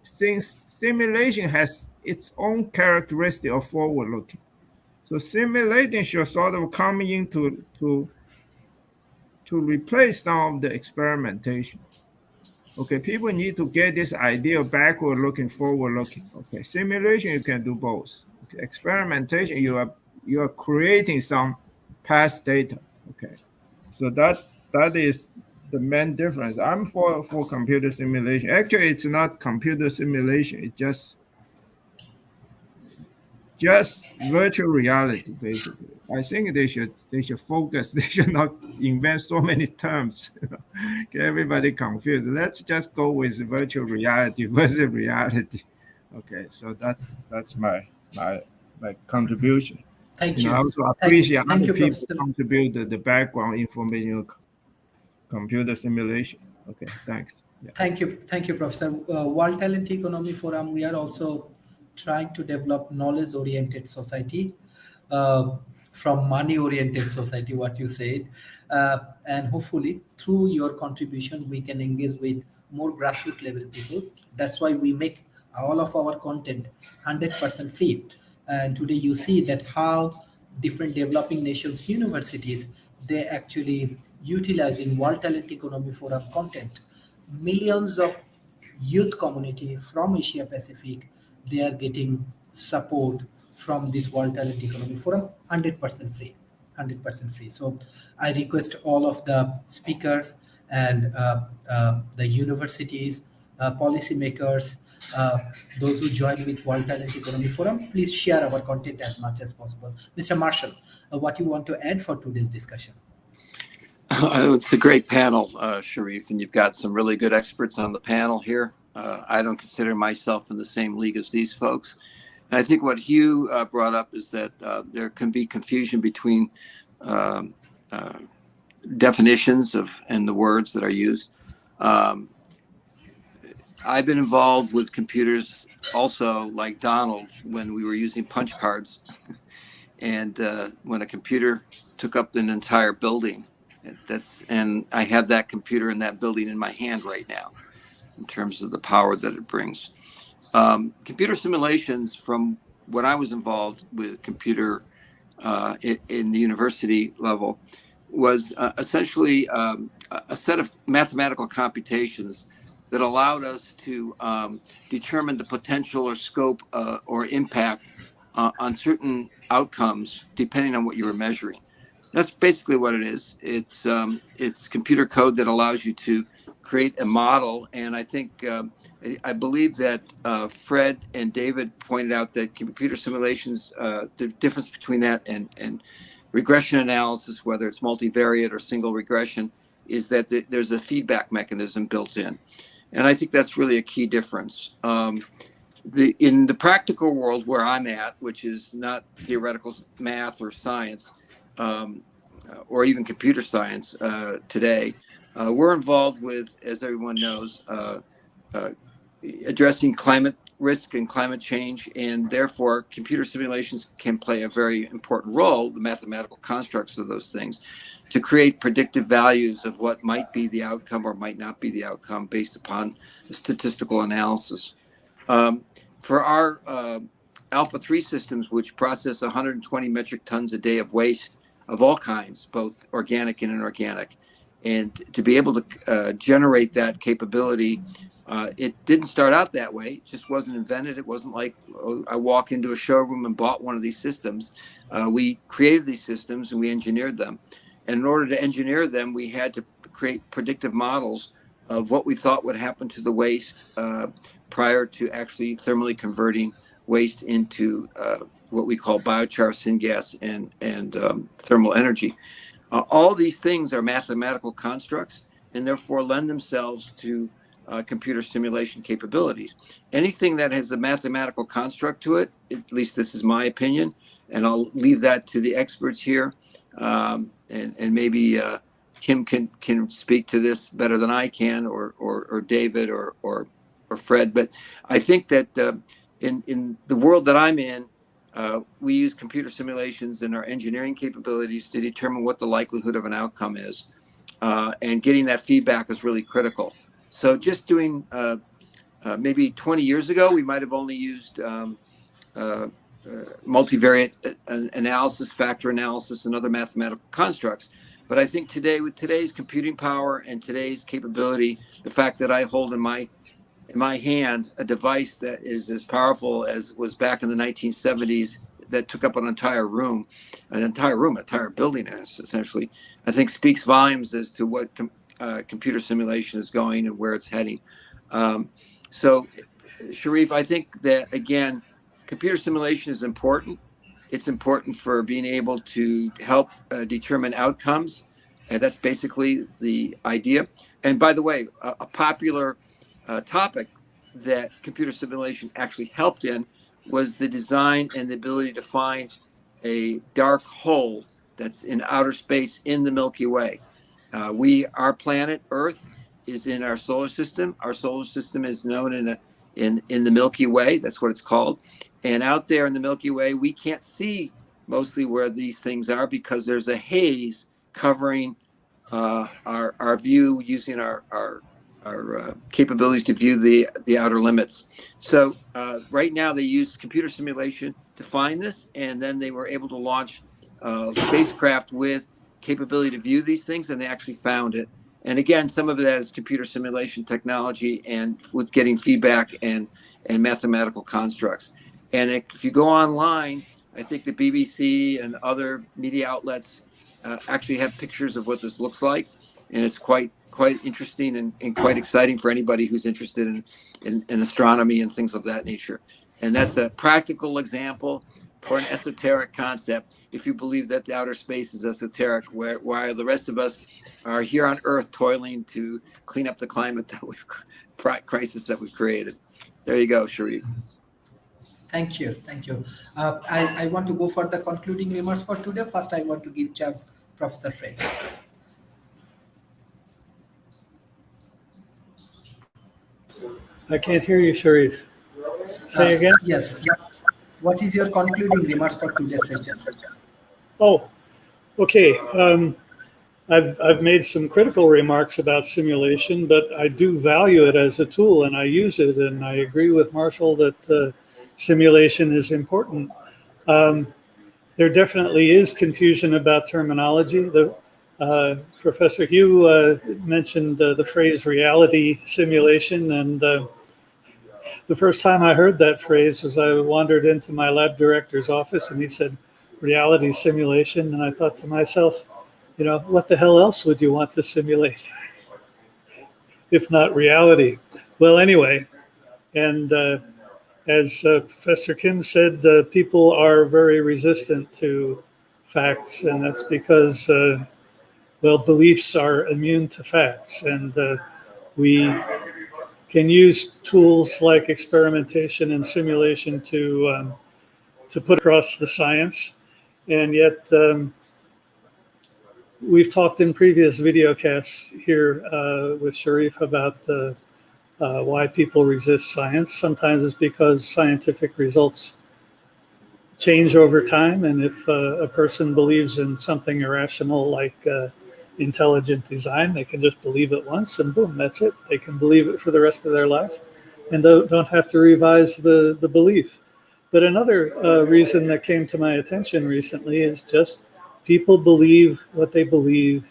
since simulation has its own characteristic of forward looking. So simulation should sort of come in to replace some of the experimentation. Okay, people need to get this idea of backward looking, forward looking. Okay, simulation you can do both. Okay, experimentation you are creating some past data. Okay, so that is the main difference. I'm for computer simulation. Actually, it's not computer simulation. It's just virtual reality, basically. I think they should focus. They should not invent so many terms. Get everybody confused. Let's just go with virtual reality versus reality. Okay, so that's my contribution. Thank you. I also appreciate Thank other you, people Professor. contribute the background information, computer simulation. Okay, thanks. Yeah. Thank you, Professor. World Talent Economy Forum, we are also trying to develop knowledge-oriented society from money-oriented society, what you said. And hopefully, through your contribution, we can engage with more grassroots level people. That's why we make all of our content 100% free. And today you see that how different developing nations universities, they actually utilizing World Talent Economy Forum content. Millions of youth community from Asia Pacific, they are getting support from this World Talent Economy Forum, 100% free. 100% free. So I request all of the speakers and the universities, policymakers, those who join with World Talent Economy Forum, please share our content as much as possible. Mr. Marshall, what you want to add for today's discussion? It's a great panel, Sharif, and you've got some really good experts on the panel here. I don't consider myself in the same league as these folks. And I think what Hugh brought up is that there can be confusion between definitions and the words that are used. I've been involved with computers also, like Donald, when we were using punch cards. And when a computer took up an entire building, and I have that computer in that building in my hand right now, in terms of the power that it brings. Computer simulations, from when I was involved with computer in the university level, was essentially a set of mathematical computations that allowed us to determine the potential or scope or impact on certain outcomes depending on what you were measuring. That's basically what it is. It's computer code that allows you to create a model. And I think, I believe that Fred and David pointed out that computer simulations, the difference between that and regression analysis, whether it's multivariate or single regression, is that there's a feedback mechanism built in. And I think that's really a key difference. in the practical world where I'm at, which is not theoretical math or science, or even computer science today, we're involved with, as everyone knows, addressing climate risk and climate change, and therefore computer simulations can play a very important role, the mathematical constructs of those things, to create predictive values of what might be the outcome or might not be the outcome based upon statistical analysis. For our Alpha 3 systems, which process 120 metric tons a day of waste of all kinds, both organic and inorganic, and to be able to generate that capability, it didn't start out that way. It just wasn't invented. It wasn't like, oh, I walk into a showroom and bought one of these systems. We created these systems and we engineered them. And in order to engineer them, we had to create predictive models of what we thought would happen to the waste prior to actually thermally converting waste into what we call biochar, syngas, and thermal energy. All these things are mathematical constructs and therefore lend themselves to computer simulation capabilities. Anything that has a mathematical construct to it, at least this is my opinion, and I'll leave that to the experts here, and maybe Kim can speak to this better than I can, or David or Fred. But I think that in the world that I'm in, we use computer simulations and our engineering capabilities to determine what the likelihood of an outcome is, and getting that feedback is really critical. So just doing maybe 20 years ago, we might have only used multivariate analysis, factor analysis, and other mathematical constructs. But I think today, with today's computing power and today's capability, the fact that I hold in my hand a device that is as powerful as was back in the 1970s, that took up an entire building, essentially, I think speaks volumes as to what computer simulation is going and where it's heading. So, Sharif, I think that, again, computer simulation is important. It's important for being able to help determine outcomes. And that's basically the idea. And by the way, a popular topic that computer simulation actually helped in was the design and the ability to find a dark hole that's in outer space in the Milky Way. Our planet Earth is in our solar system. Our solar system is known in the Milky Way. That's what it's called. And out there in the Milky Way, we can't see mostly where these things are because there's a haze covering our view, using our capabilities to view the outer limits. So right now they use computer simulation to find this, and then they were able to launch spacecraft with capability to view these things, and they actually found it. And again, some of that is computer simulation technology and with getting feedback and mathematical constructs. And if you go online, I think the BBC and other media outlets actually have pictures of what this looks like. And it's quite interesting and quite exciting for anybody who's interested in astronomy and things of that nature. And that's a practical example for an esoteric concept, if you believe that the outer space is esoteric, while the rest of us are here on Earth toiling to clean up the climate crisis that we've created. There you go, Sharif. Thank you. I want to go for the concluding remarks for today. First, I want to give chance Professor Fred. I can't hear you, Sharif. Say again? Yes. What is your concluding remarks for today's session? Oh, okay. I've made some critical remarks about simulation, but I do value it as a tool and I use it. And I agree with Marshall that simulation is important. There definitely is confusion about terminology. Professor Hugh mentioned the phrase reality simulation, and the first time I heard that phrase was I wandered into my lab director's office and he said, reality simulation. And I thought to myself, what the hell else would you want to simulate if not reality? Well, anyway, and as Professor Kim said, people are very resistant to facts, and that's because, beliefs are immune to facts, and we can use tools like experimentation and simulation to put across the science. And yet, we've talked in previous videocasts here with Sharif about why people resist science. Sometimes it's because scientific results change over time. And if a person believes in something irrational like intelligent design, they can just believe it once and boom, that's it. They can believe it for the rest of their life and don't have to revise the belief. But another reason that came to my attention recently is just people believe what they believe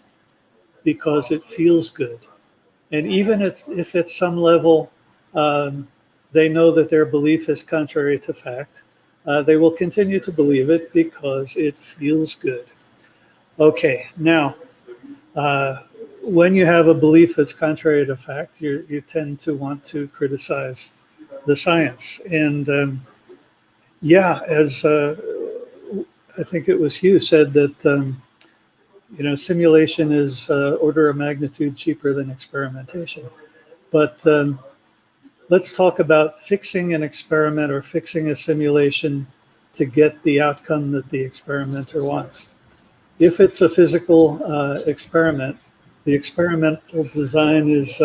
because it feels good. And even if at some level they know that their belief is contrary to fact, they will continue to believe it because it feels good. Okay, now, when you have a belief that's contrary to fact, you tend to want to criticize the science. And yeah, as I think it was Hugh said that, simulation is order of magnitude cheaper than experimentation. But let's talk about fixing an experiment or fixing a simulation to get the outcome that the experimenter wants. If it's a physical experiment, the experimental design is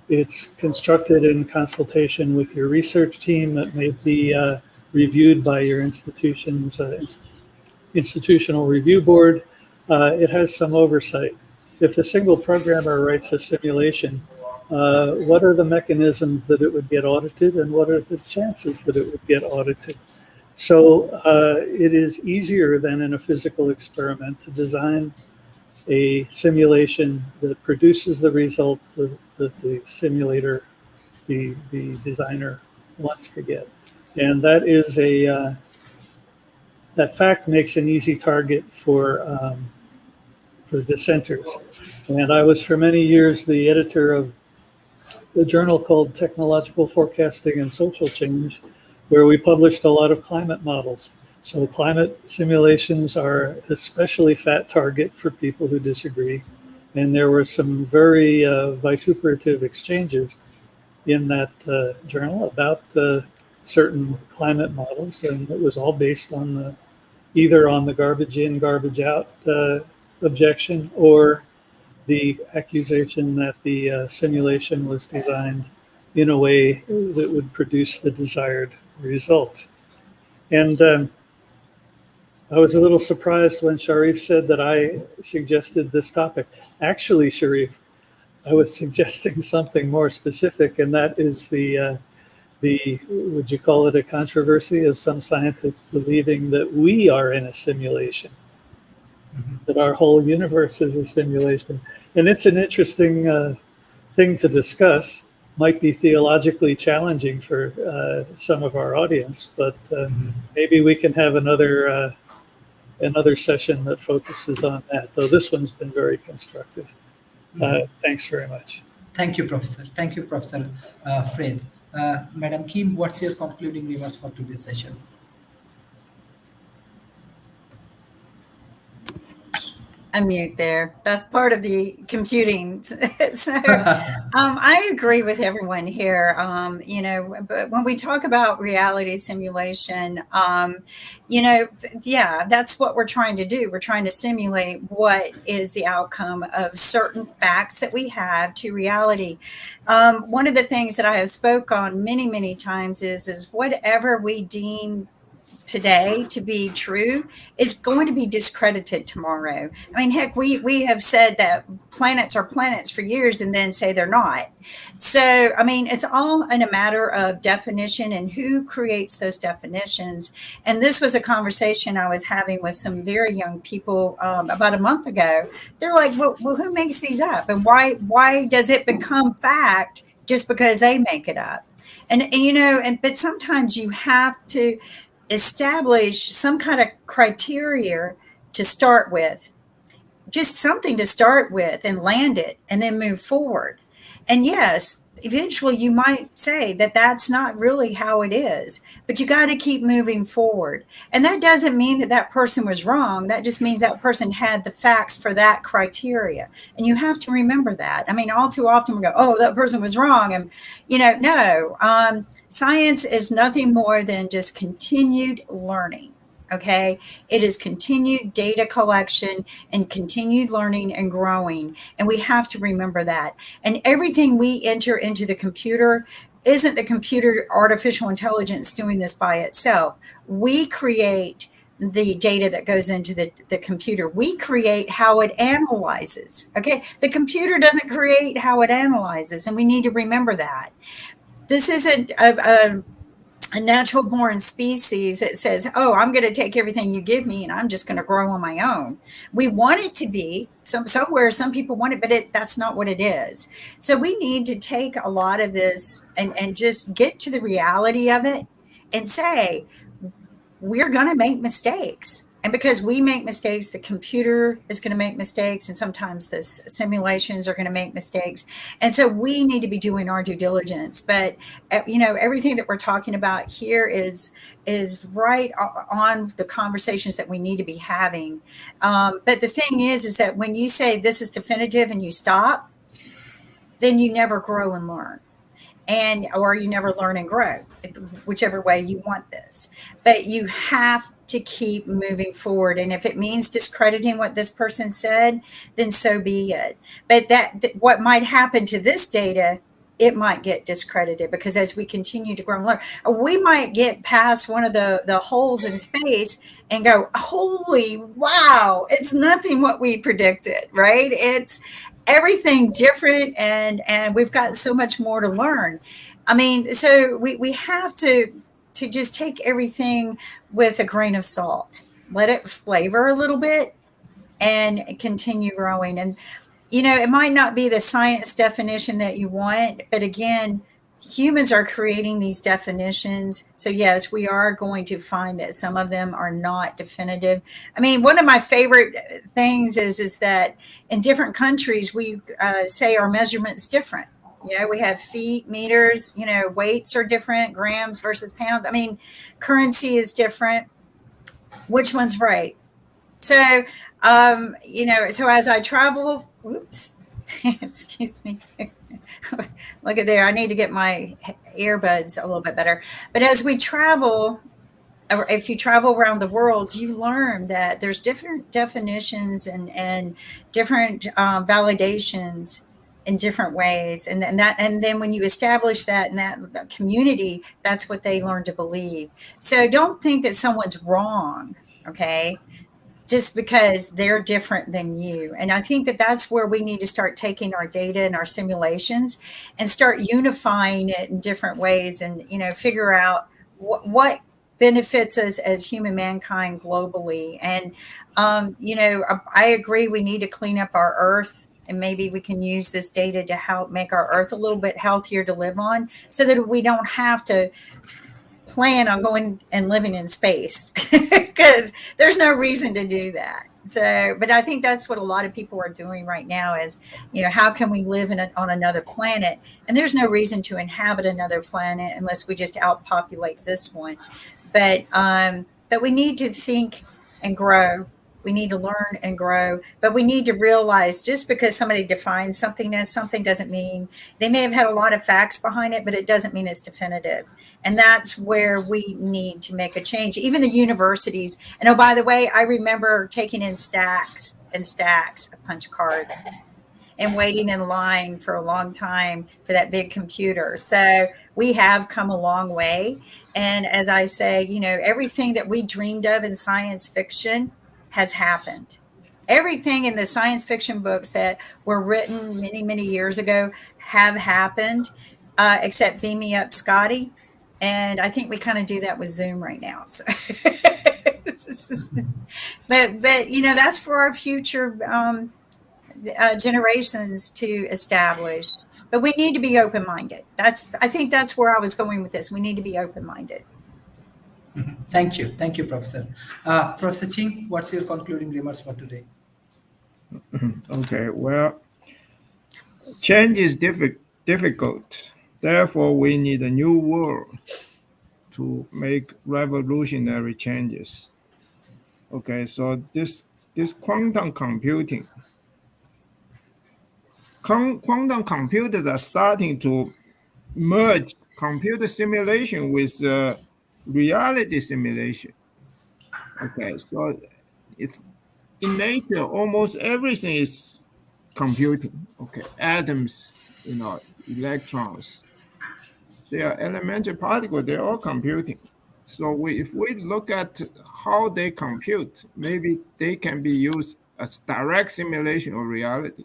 it's constructed in consultation with your research team that may be reviewed by your institution's institutional review board. It has some oversight. If a single programmer writes a simulation, what are the mechanisms that it would get audited and what are the chances that it would get audited? So it is easier than in a physical experiment to design a simulation that produces the result that the simulator, the designer wants to get. And that is that fact makes an easy target for dissenters. And I was for many years the editor of a journal called Technological Forecasting and Social Change, where we published a lot of climate models. So climate simulations are especially fat target for people who disagree. And there were some very vituperative exchanges in that journal about certain climate models. And it was all based on either on the garbage in, garbage out objection or the accusation that the simulation was designed in a way that would produce the desired result. And I was a little surprised when Sharif said that I suggested this topic. Actually, Sharif, I was suggesting something more specific, and that is the would you call it a controversy of some scientists believing that we are in a simulation, that our whole universe is a simulation. And it's an interesting thing to discuss. Might be theologically challenging for some of our audience, but maybe we can have another session that focuses on that, though this one's been very constructive. Thanks very much. Thank you, Professor. Thank you, Professor Fred. Madam Kim, what's your concluding remarks for today's session? Unmute there. That's part of the computing. So I agree with everyone here. But when we talk about reality simulation, yeah, that's what we're trying to do. We're trying to simulate what is the outcome of certain facts that we have to reality. One of the things that I have spoke on many, many times is whatever we deem today to be true is going to be discredited tomorrow. I mean, heck, we have said that planets are planets for years and then say they're not. So, I mean, it's all in a matter of definition and who creates those definitions. And this was a conversation I was having with some very young people about a month ago. They're like, well, who makes these up? And why does it become fact just because they make it up? But sometimes you have to establish some kind of criteria to start with, just something to start with and land it and then move forward. And yes, eventually you might say that that's not really how it is, but you got to keep moving forward. And that doesn't mean that that person was wrong. That just means that person had the facts for that criteria. And you have to remember that. I mean, all too often we go, oh, that person was wrong. And, no, science is nothing more than just continued learning. Okay. It is continued data collection and continued learning and growing. And we have to remember that. And everything we enter into the computer isn't the computer artificial intelligence doing this by itself. We create the data that goes into the computer. We create how it analyzes. Okay. The computer doesn't create how it analyzes. And we need to remember that. This isn't a natural born species that says, oh, I'm going to take everything you give me and I'm just going to grow on my own. We want it to be somewhere, some people want it, but that's not what it is. So we need to take a lot of this and just get to the reality of it and say, we're going to make mistakes. And because we make mistakes, the computer is going to make mistakes. And sometimes the simulations are going to make mistakes. And so we need to be doing our due diligence. But, everything that we're talking about here is right on the conversations that we need to be having. But the thing is that when you say this is definitive and you stop, then you never grow and learn. Or you never learn and grow, whichever way you want this. But you have to keep moving forward. And if it means discrediting what this person said, then so be it. But what might happen to this data, it might get discredited because as we continue to grow and learn, we might get past one of the holes in space and go, holy wow, it's nothing what we predicted, right? It's everything different and we've got so much more to learn. I mean, so we have to just take everything with a grain of salt, let it flavor a little bit and continue growing. And, it might not be the science definition that you want, but again, humans are creating these definitions. So yes, we are going to find that some of them are not definitive. I mean, one of my favorite things is that in different countries, we say our measurement's different. We have feet, meters, weights are different, grams versus pounds. I mean, currency is different. Which one's right? So, so as I travel, excuse me. Look at there. I need to get my earbuds a little bit better. But as we travel, or if you travel around the world, you learn that there's different definitions and different validations in different ways. And then when you establish that in that community, that's what they learn to believe. So don't think that someone's wrong. Okay. Just because they're different than you. And I think that that's where we need to start taking our data and our simulations and start unifying it in different ways and, figure out what benefits us as human mankind globally. And, I agree we need to clean up our earth. And maybe we can use this data to help make our earth a little bit healthier to live on so that we don't have to plan on going and living in space because there's no reason to do that. So, but I think that's what a lot of people are doing right now is, how can we live on another planet? And there's no reason to inhabit another planet unless we just outpopulate this one. But we need to think and grow. We need to learn and grow, but we need to realize just because somebody defines something as something doesn't mean they may have had a lot of facts behind it, but it doesn't mean it's definitive. And that's where we need to make a change. Even the universities. And oh, by the way, I remember taking in stacks and stacks of punch cards and waiting in line for a long time for that big computer. So we have come a long way. And as I say, everything that we dreamed of in science fiction has happened. Everything in the science fiction books that were written many, many years ago have happened, except Beam Me Up, Scotty. And I think we kind of do that with Zoom right now. So. but that's for our future generations to establish. But we need to be open-minded. I think that's where I was going with this. We need to be open-minded. Thank you, Professor. Professor Ching, what's your concluding remarks for today? Okay, well, Change is difficult. Therefore, we need a new world to make revolutionary changes. Okay, so this quantum computing, quantum computers are starting to merge computer simulation with reality simulation. Okay, so it's in nature, almost everything is computing. Okay, atoms, electrons, they are elementary particles, they're all computing. So if we look at how they compute, maybe they can be used as direct simulation of reality.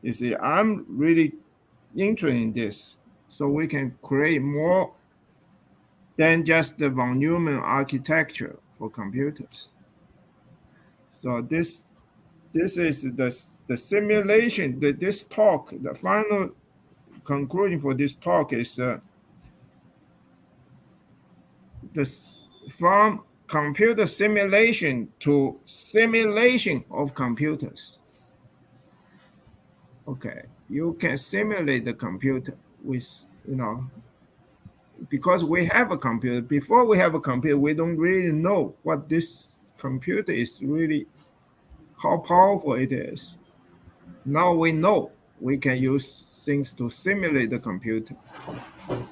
You see, I'm really interested in this. So we can create more than just the von Neumann architecture for computers. So this is the simulation. This talk, the final conclusion for this talk is from computer simulation to simulation of computers. Okay, you can simulate the computer with, because we have a computer. Before we have a computer, we don't really know what this computer is really, how powerful it is. Now we know we can use things to simulate the computer,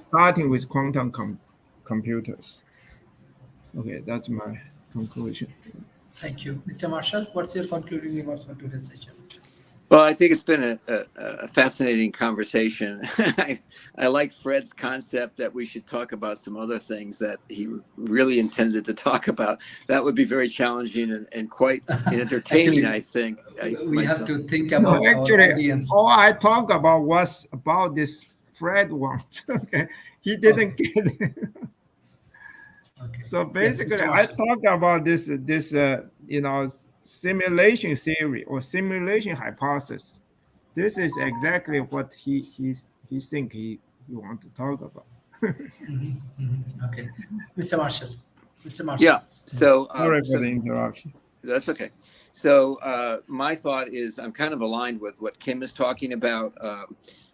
starting with quantum computers. Okay, that's my conclusion. Thank you. Mr. Marshall, what's your concluding remarks for today's session? Well, I think it's been a fascinating conversation. I like Fred's concept that we should talk about some other things that he really intended to talk about. That would be very challenging and quite entertaining, Actually, I think. We have to think No, about actually, our audience. all I talked about was about this Fred one. Okay, he didn't get it. Okay. So Yes, basically, Mr. I Marshall. talked about this simulation theory or simulation hypothesis. This is exactly what he think he want to talk about. Okay. Mr. Marshall. Mr. Marshall. Yeah. So, Sorry for the interruption. That's okay. So my thought is I'm kind of aligned with what Kim is talking about.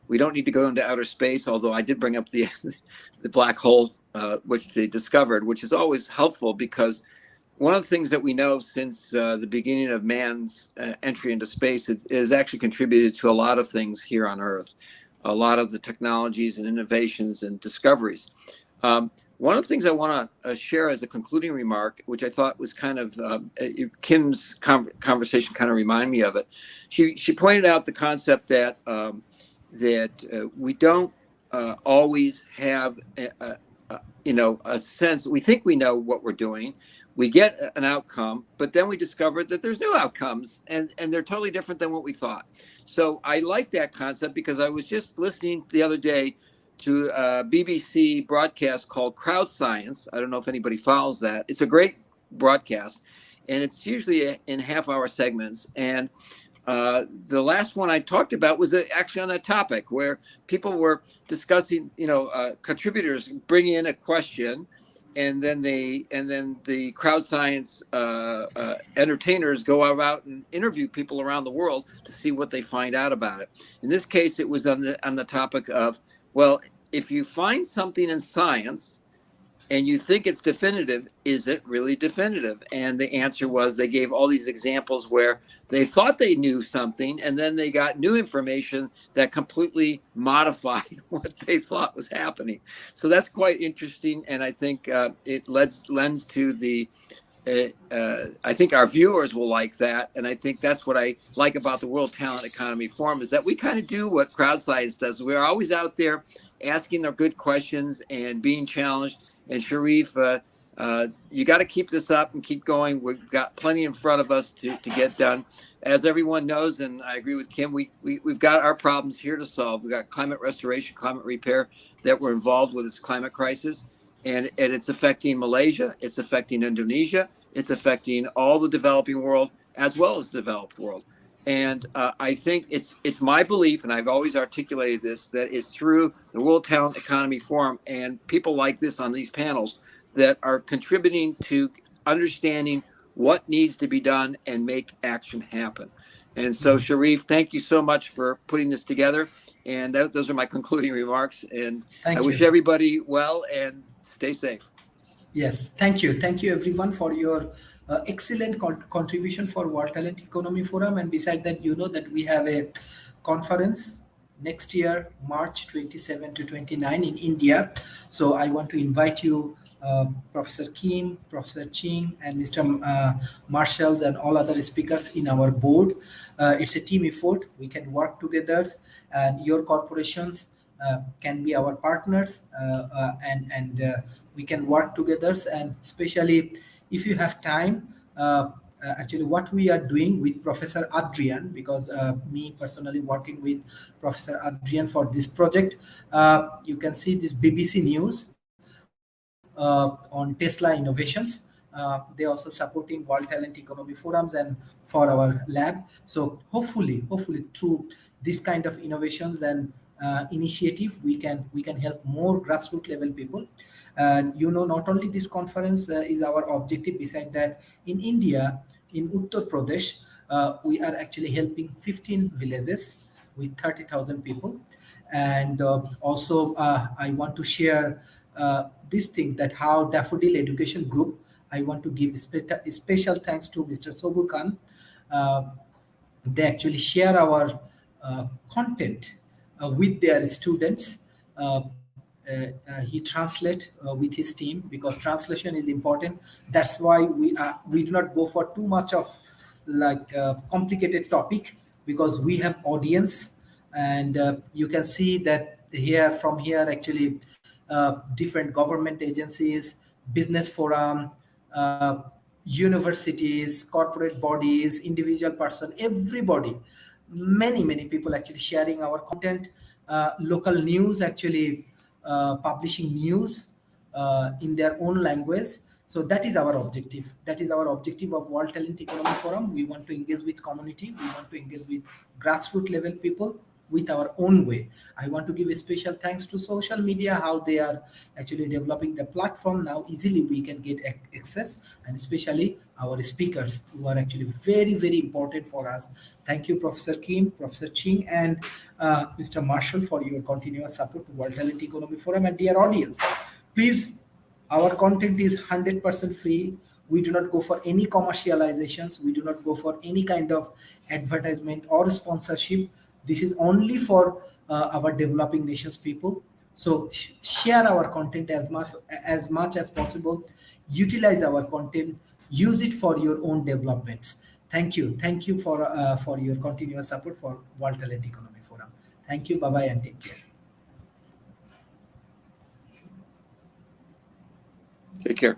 We don't need to go into outer space, although I did bring up the black hole, which they discovered, which is always helpful because one of the things that we know since the beginning of man's entry into space is actually contributed to a lot of things here on Earth, a lot of the technologies and innovations and discoveries. One of the things I want to share as a concluding remark, which I thought was kind of Kim's conversation kind of reminded me of it. She pointed out the concept that we don't always have a sense. We think we know what we're doing. We get an outcome, but then we discover that there's no outcomes and they're totally different than what we thought. So I like that concept because I was just listening the other day to a BBC broadcast called Crowd Science. I don't know if anybody follows that. It's a great broadcast, and it's usually in half-hour segments. And the last one I talked about was actually on that topic where people were discussing, contributors bring in a question, and then the Crowd Science entertainers go out and interview people around the world to see what they find out about it. In this case, it was on the topic of, well, if you find something in science and you think it's definitive, is it really definitive? And the answer was, they gave all these examples where they thought they knew something and then they got new information that completely modified what they thought was happening. So that's quite interesting. And I think it lends to the I think our viewers will like that. And I think that's what I like about the World Talent Economy Forum, is that we kind of do what Crowd Science does. We're always out there asking their good questions and being challenged. And Sharif, you got to keep this up and keep going. We've got plenty in front of us to get done. As everyone knows, and I agree with Kim, we've got our problems here to solve. We've got climate restoration, climate repair that we're involved with this climate crisis. And it's affecting Malaysia, it's affecting Indonesia, it's affecting all the developing world as well as the developed world. And I think it's my belief, and I've always articulated this, that it's through the World Talent Economy Forum and people like this on these panels that are contributing to understanding what needs to be done and make action happen. And so, Sharif, thank you so much for putting this together. And those are my concluding remarks. And I Thank wish you. everybody well and stay safe. Yes, thank you. Thank you everyone for your excellent contribution for World Talent Economy Forum. And beside that, you know that we have a conference next year, March 27 to 29 in India. So I want to invite you, Professor Kim, Professor Ching, and Mr. Marshalls and all other speakers in our board. It's a team effort. We can work together, and your corporations can be our partners, and we can work together. And especially if you have time, actually what we are doing with Professor Adrian, because me personally working with Professor Adrian for this project, you can see this BBC News on Tesla Innovations. They also supporting World Talent Economy Forums and for our lab. So hopefully through this kind of innovations and initiative, we can help more grassroots level people. And not only this conference is our objective. Beside that, in India, in Uttar Pradesh, we are actually helping 15 villages with 30,000 people. And also, I want to share this thing, that how Daffodil Education Group, I want to give special thanks to Mr. Sobur Khan. Uh, they actually share our content with their students. He translate with his team, because translation is important. That's why we do not go for too much of like complicated topic, because we have audience. And you can see that here, from here, actually different government agencies, business forum, uh, universities, corporate bodies, individual person, everybody, many people actually sharing our content. Local news actually publishing news in their own language. So that is our objective. That is our objective of World Talent Economy Forum. We want to engage with community. We want to engage with grassroots level people with our own way. I want to give a special thanks to social media, how they are actually developing the platform. Now easily we can get access, and especially our speakers, who are actually very important for us. Thank you, Professor Kim, Professor Ching, and Mr. Marshall, for your continuous support to World Talent Economy Forum. And dear audience, please, our content is 100% free. We do not go for any commercializations. We do not go for any kind of advertisement or sponsorship. This is only for our developing nations people. So share our content as much as possible. Utilize our content. Use it for your own developments. Thank you for your continuous support for World Talent Economy Forum. Thank you. Bye bye and take care. Take care.